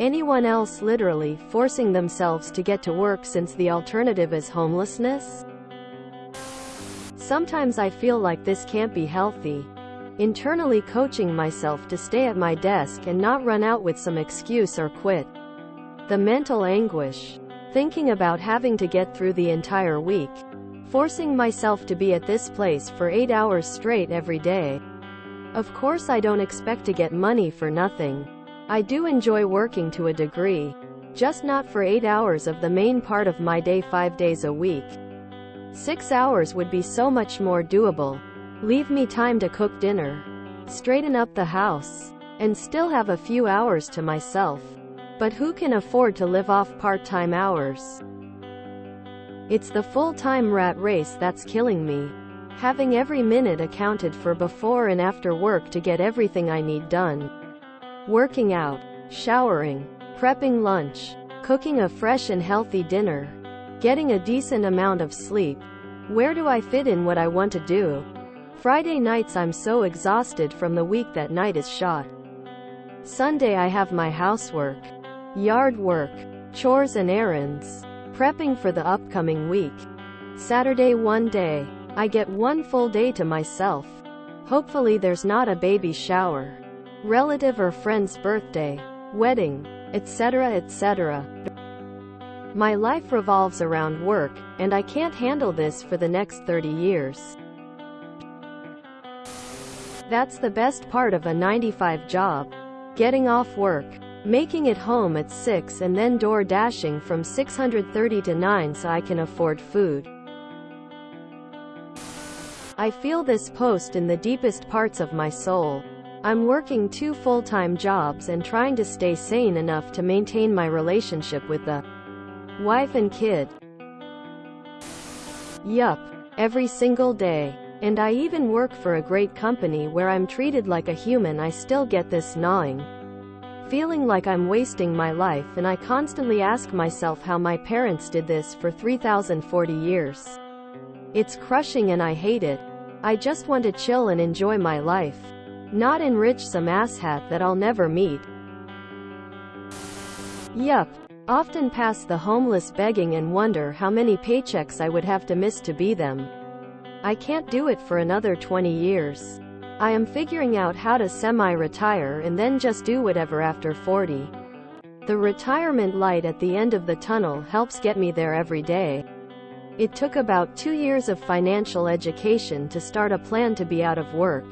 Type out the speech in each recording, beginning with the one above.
Anyone else literally forcing themselves to get to work since the alternative is homelessness? Sometimes I feel like this can't be healthy. Internally coaching myself to stay at my desk and not run out with some excuse or quit. The mental anguish. Thinking about having to get through the entire week. Forcing myself to be at this place for 8 hours straight every day. Of course I don't expect to get money for nothing. I do enjoy working to a degree. Just not for 8 hours of the main part of my day 5 days a week. 6 hours would be so much more doable. Leave me time to cook dinner, straighten up the house, and still have a few hours to myself. But who can afford to live off part-time hours? It's the full-time rat race that's killing me. Having every minute accounted for before and after work to get everything I need done. Working out, showering, prepping lunch, cooking a fresh and healthy dinner, getting a decent amount of sleep. Where do I fit in what I want to do? Friday nights I'm so exhausted from the week that night is shot. Sunday I have my housework, yard work, chores and errands, prepping for the upcoming week. Saturday one day, I get one full day to myself. Hopefully there's not a baby shower, relative or friend's birthday, wedding, etc., etc. My life revolves around work, and I can't handle this for the next 30 years. That's the best part of a 9-to-5 job. Getting off work, making it home at 6 and then door dashing from 6:30 to 9 so I can afford food. I feel this post in the deepest parts of my soul. I'm working 2 full-time jobs and trying to stay sane enough to maintain my relationship with the wife and kid. Yup, every single day. And I even work for a great company where I'm treated like a human. I still get this gnawing feeling like I'm wasting my life, and I constantly ask myself how my parents did this for 3,040 years. It's crushing and I hate it. I just want to chill and enjoy my life, not enrich some asshat that I'll never meet. Yup. Often pass the homeless begging and wonder how many paychecks I would have to miss to be them. I can't do it for another 20 years. I am figuring out how to semi-retire and then just do whatever after 40. The retirement light at the end of the tunnel helps get me there every day. It took about 2 years of financial education to start a plan to be out of work.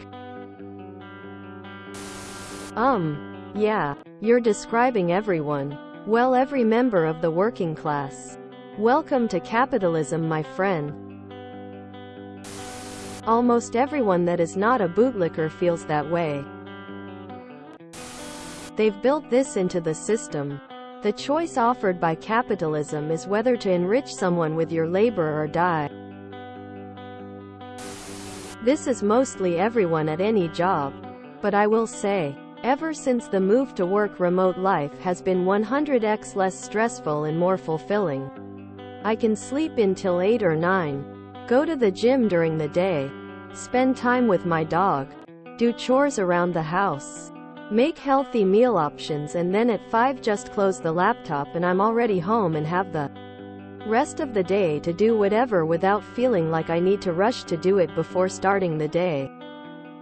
Yeah, you're describing everyone. Well, every member of the working class. Welcome to capitalism, my friend. Almost everyone that is not a bootlicker feels that way. They've built this into the system. The choice offered by capitalism is whether to enrich someone with your labor or die. This is mostly everyone at any job. But I will say, ever since the move to work, remote life has been 100x less stressful and more fulfilling. I can sleep until 8 or 9. Go to the gym during the day, spend time with my dog, do chores around the house, make healthy meal options, and then at 5 just close the laptop and I'm already home and have the rest of the day to do whatever without feeling like I need to rush to do it before starting the day.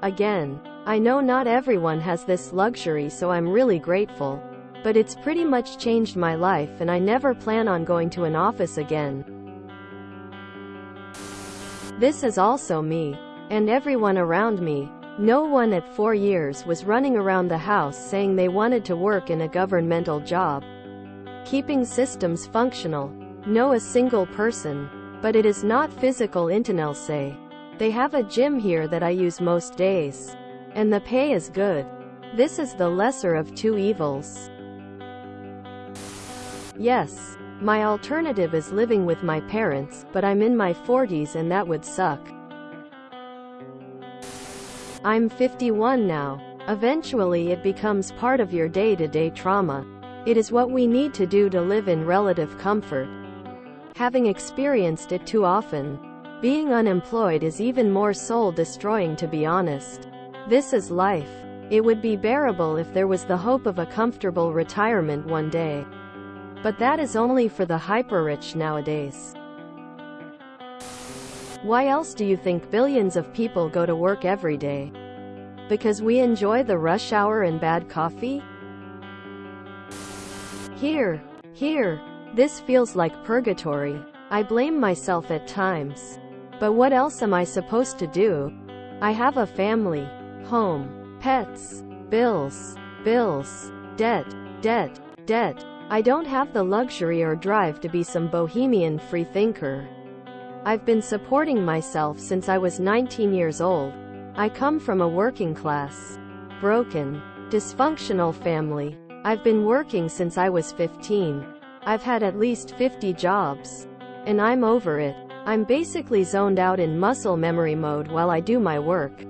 Again, I know not everyone has this luxury, so I'm really grateful. But it's pretty much changed my life and I never plan on going to an office again. This is also me. And everyone around me. No one at 4 years was running around the house saying they wanted to work in a governmental job, keeping systems functional. No, a single person. But it is not physical intel say. They have a gym here that I use most days. And the pay is good. This is the lesser of two evils. Yes, my alternative is living with my parents, but I'm in my 40s and that would suck. I'm 51 now. Eventually it becomes part of your day-to-day trauma. It is what we need to do to live in relative comfort. Having experienced it too often, being unemployed is even more soul-destroying, to be honest. This is life. It would be bearable if there was the hope of a comfortable retirement one day. But that is only for the hyper-rich nowadays. Why else do you think billions of people go to work every day? Because we enjoy the rush hour and bad coffee? Here, this feels like purgatory. I blame myself at times. But what else am I supposed to do? I have a family, home, pets, bills, debt. I don't have the luxury or drive to be some bohemian freethinker. I've been supporting myself since I was 19 years old. I come from a working class, broken, dysfunctional family. I've been working since I was 15. I've had at least 50 jobs. And I'm over it. I'm basically zoned out in muscle memory mode while I do my work.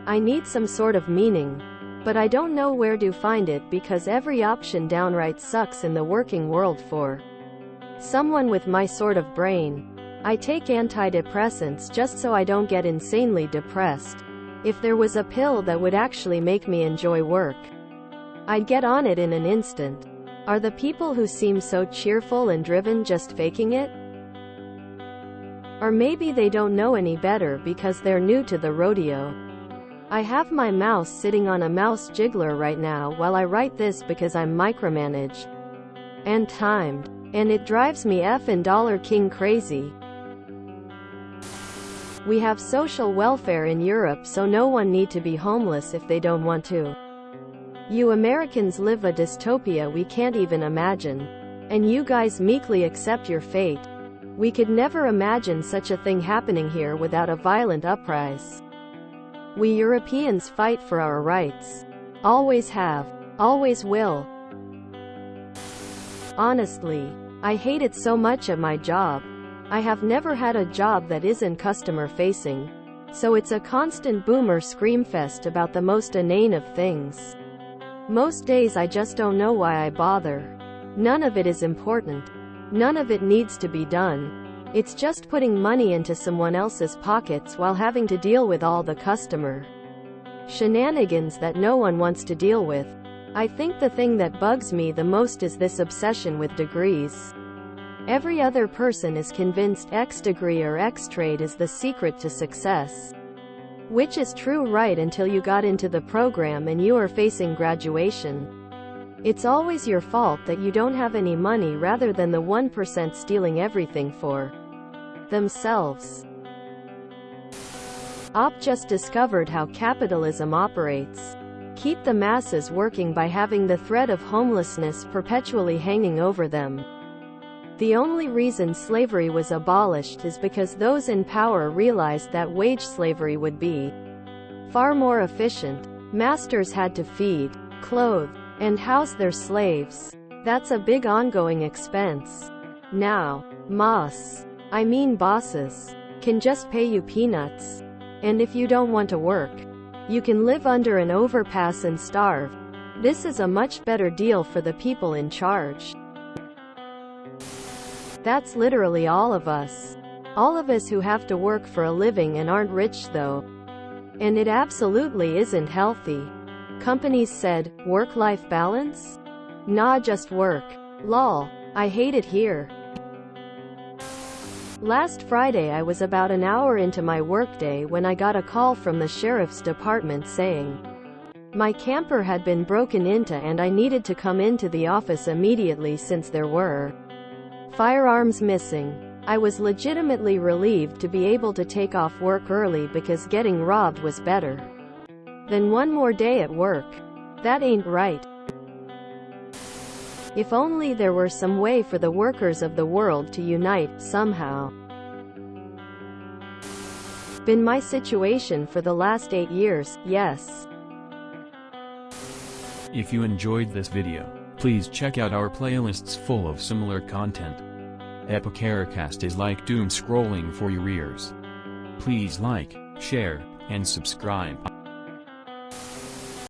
I need some sort of meaning. But I don't know where to find it because every option downright sucks in the working world for someone with my sort of brain. I take antidepressants just so I don't get insanely depressed. If there was a pill that would actually make me enjoy work, I'd get on it in an instant. Are the people who seem so cheerful and driven just faking it? Or maybe they don't know any better because they're new to the rodeo. I have my mouse sitting on a mouse jiggler right now while I write this because I'm micromanaged and timed, and it drives me effing Dollar King crazy. We have social welfare in Europe, so no one need to be homeless if they don't want to. You Americans live a dystopia we can't even imagine. And you guys meekly accept your fate. We could never imagine such a thing happening here without a violent uprising. We Europeans fight for our rights. Always have. Always will. Honestly, I hate it so much at my job. I have never had a job that isn't customer-facing. So it's a constant boomer screamfest about the most inane of things. Most days I just don't know why I bother. None of it is important. None of it needs to be done. It's just putting money into someone else's pockets while having to deal with all the customer shenanigans that no one wants to deal with. I think the thing that bugs me the most is this obsession with degrees. Every other person is convinced X degree or X trade is the secret to success. Which is true right until you got into the program and you are facing graduation. It's always your fault that you don't have any money rather than the 1% stealing everything for themselves. Just discovered how capitalism operates. Keep the masses working by having the threat of homelessness perpetually hanging over them. The only reason slavery was abolished is because those in power realized that wage slavery would be far more efficient. Masters had to feed, clothe, and house their slaves. That's a big ongoing expense. Now, bosses, can just pay you peanuts. And if you don't want to work, you can live under an overpass and starve. This is a much better deal for the people in charge. That's literally all of us. All of us who have to work for a living and aren't rich though. And it absolutely isn't healthy. Companies said, work-life balance? Nah, just work. Lol. I hate it here. Last Friday I was about an hour into my workday when I got a call from the sheriff's department saying my camper had been broken into and I needed to come into the office immediately since there were firearms missing. I was legitimately relieved to be able to take off work early because getting robbed was better than one more day at work. That ain't right. If only there were some way for the workers of the world to unite, somehow. Been my situation for the last 8 years, yes. If you enjoyed this video, please check out our playlists full of similar content. Epicaricast is like doom scrolling for your ears. Please like, share, and subscribe.